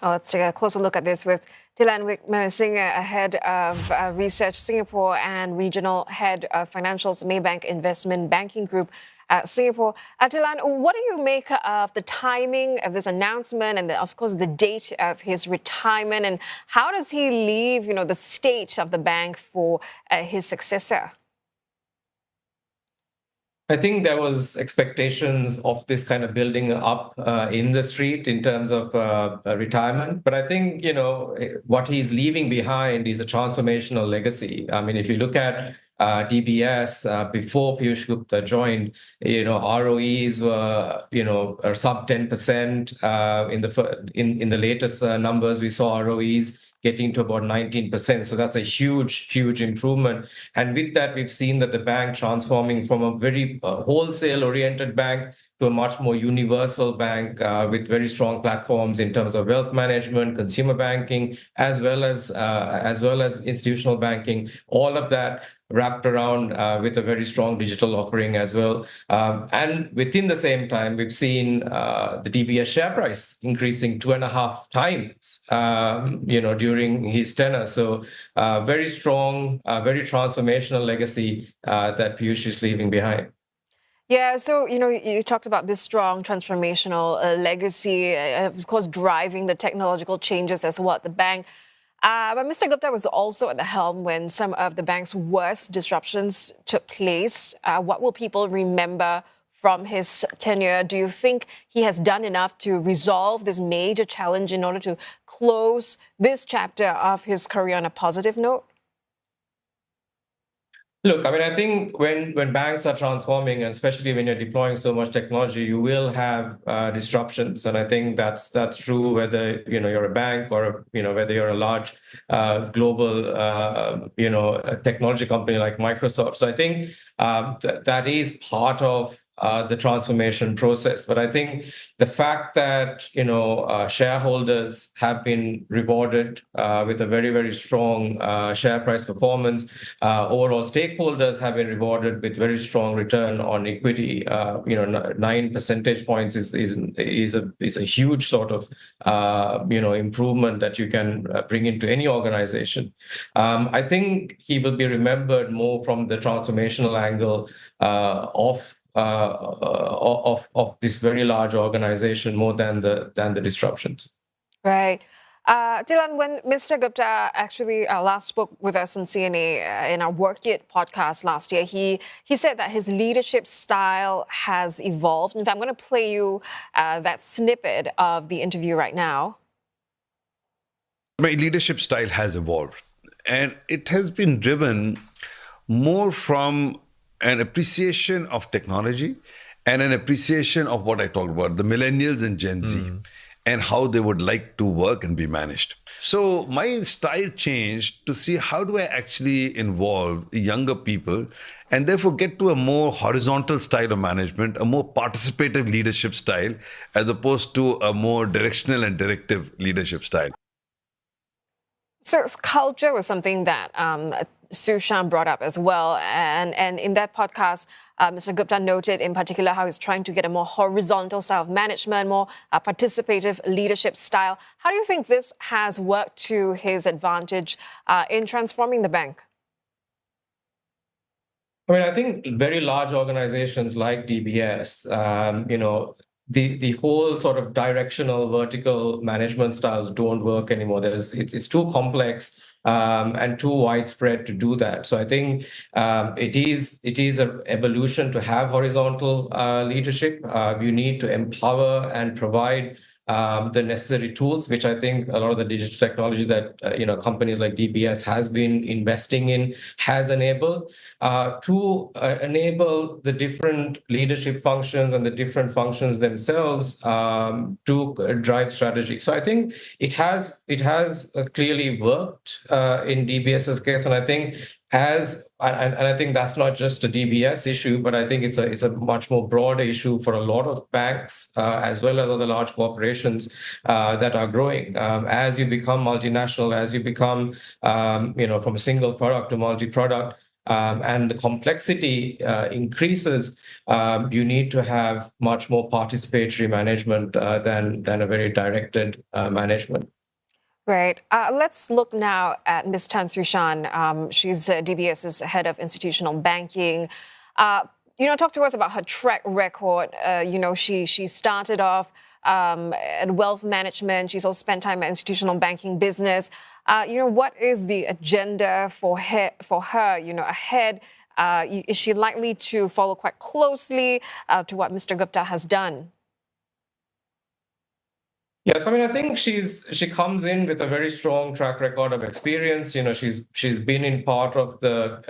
Let's take a closer look at this with Thilan Wickramasinghe, head of research Singapore and regional head of financials Maybank Investment Banking Group Singapore. Thilan, what do you make of the timing of this announcement and, of course, the date of his retirement? And how does he leave, the state of the bank for his successor? I think there was expectations of this kind of building up in the street in terms of retirement. But I think, what he's leaving behind is a transformational legacy. I mean, if you look at DBS before Piyush Gupta joined, ROEs were, are sub 10%. In the latest numbers, we saw ROEs getting to about 19%. So that's a huge, huge improvement. And with that, we've seen that the bank transforming from a very wholesale-oriented bank to a much more universal bank with very strong platforms in terms of wealth management, consumer banking, as well as institutional banking. All of that wrapped around with a very strong digital offering as well. And within the same time, we've seen the DBS share price increasing 2.5 times, during his tenure. So very strong, very transformational legacy that Piyush is leaving behind. Yeah, so, you talked about this strong transformational legacy, of course, driving the technological changes as well at the bank. But Mr. Gupta was also at the helm when some of the bank's worst disruptions took place. What will people remember from his tenure? Do you think he has done enough to resolve this major challenge in order to close this chapter of his career on a positive note? Look, I mean, I think when banks are transforming, and especially when you're deploying so much technology, you will have disruptions, and I think that's true whether you're a bank or whether you're a large global technology company like Microsoft. So I think that is part of the transformation process. But I think the fact that shareholders have been rewarded with a very, very strong share price performance, overall stakeholders have been rewarded with very strong return on equity. 9 percentage points is a huge sort of improvement that you can bring into any organization. I think he will be remembered more from the transformational angle of this very large organization more than the disruptions. Right. Thilan, when Mr. Gupta actually last spoke with us on CNA in our Work It podcast last year, he said that his leadership style has evolved. In fact, I'm going to play you that snippet of the interview right now. My leadership style has evolved, and it has been driven more from an appreciation of technology and an appreciation of what I talked about, the millennials and Gen Z, and how they would like to work and be managed. So my style changed to see how do I actually involve younger people and therefore get to a more horizontal style of management, a more participative leadership style, as opposed to a more directional and directive leadership style. So culture was something that Su Shan brought up as well. And in that podcast, Mr. Gupta noted in particular how he's trying to get a more horizontal style of management, more participative leadership style. How do you think this has worked to his advantage in transforming the bank? I mean, I think very large organizations like DBS, the whole sort of directional vertical management styles don't work anymore. It's too complex and too widespread to do that. So I think it is an evolution to have horizontal leadership. You need to empower and provide the necessary tools, which I think a lot of the digital technology that companies like DBS has been investing in has enabled to enable the different leadership functions and the different functions themselves to drive strategy. So I think it has clearly worked in DBS's case, and I think I think that's not just a DBS issue, but I think it's a much more broader issue for a lot of banks as well as other large corporations that are growing. As you become multinational, as you become from a single product to multi-product, and the complexity increases, you need to have much more participatory management than a very directed management. Right. Let's look now at Ms Tan Su Shan. She's DBS's head of institutional banking. Talk to us about her track record. She started off at wealth management. She's also spent time at institutional banking business. What is the agenda for her ahead? Is she likely to follow quite closely to what Mr Gupta has done? Yes, I mean, I think she comes in with a very strong track record of experience. She's been in part of the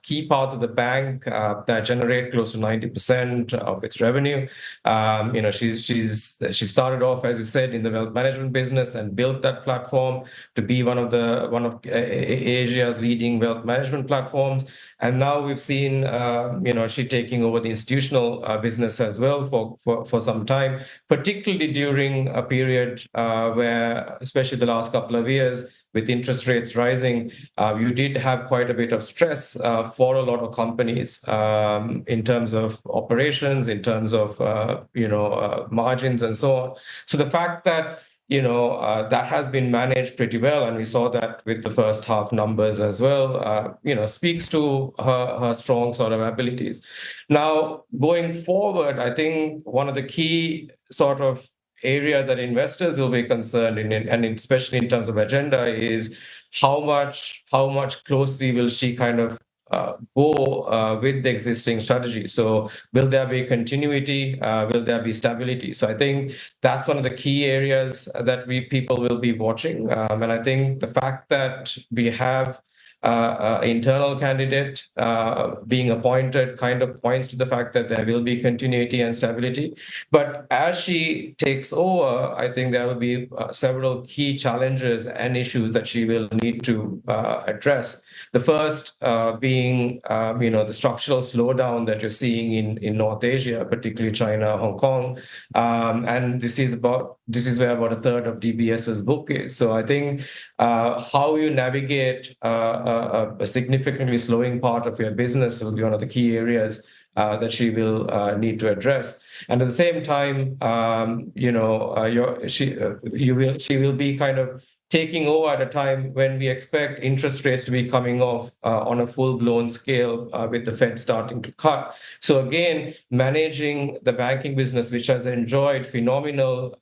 key parts of the bank that generate close to 90% of its revenue. She started off, as you said, in the wealth management business and built that platform to be one of Asia's leading wealth management platforms. And now we've seen, she taking over the institutional business as well for some time, particularly during a period where, especially the last couple of years, with interest rates rising, you did have quite a bit of stress for a lot of companies in terms of operations, in terms of margins and so on. So the fact that that has been managed pretty well, and we saw that with the first half numbers as well, speaks to her strong sort of abilities. Now, going forward, I think one of the key sort of areas that investors will be concerned in, and especially in terms of agenda, is how much closely will she kind of go with the existing strategy. So will there be continuity? Will there be stability? So I think that's one of the key areas that people will be watching. And I think the fact that we have internal candidate being appointed kind of points to the fact that there will be continuity and stability. But as she takes over, I think there will be several key challenges and issues that she will need to address. The first being, the structural slowdown that you're seeing in North Asia, particularly China, Hong Kong, and this is where about a third of DBS's book is. So I think how you navigate a significantly slowing part of your business will be one of the key areas that she will need to address. And at the same time, she will be kind of taking over at a time when we expect interest rates to be coming off on a full-blown scale with the Fed starting to cut. So again, managing the banking business, which has enjoyed phenomenal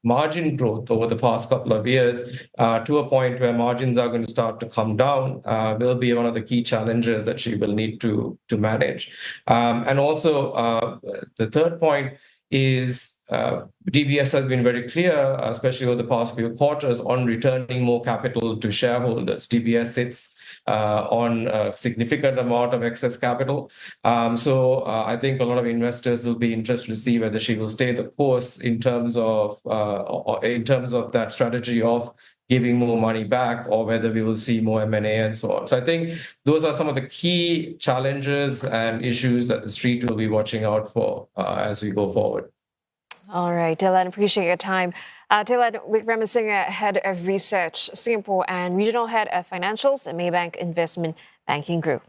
margin growth over the past couple of years to a point where margins are going to start to come down will be one of the key challenges that she will need to manage. And also the third point is DBS has been very clear, especially over the past few quarters, on returning more capital to shareholders. DBS sits on a significant amount of excess capital. So I think a lot of investors will be interested to see whether she will stay the course in terms of that strategy of giving more money back, or whether we will see more M&A and so on. So I think those are some of the key challenges and issues that the street will be watching out for as we go forward. All right, Thilan, appreciate your time. Thilan Wickramasinghe, Head of Research, Singapore, and Regional Head of Financials at Maybank Investment Banking Group.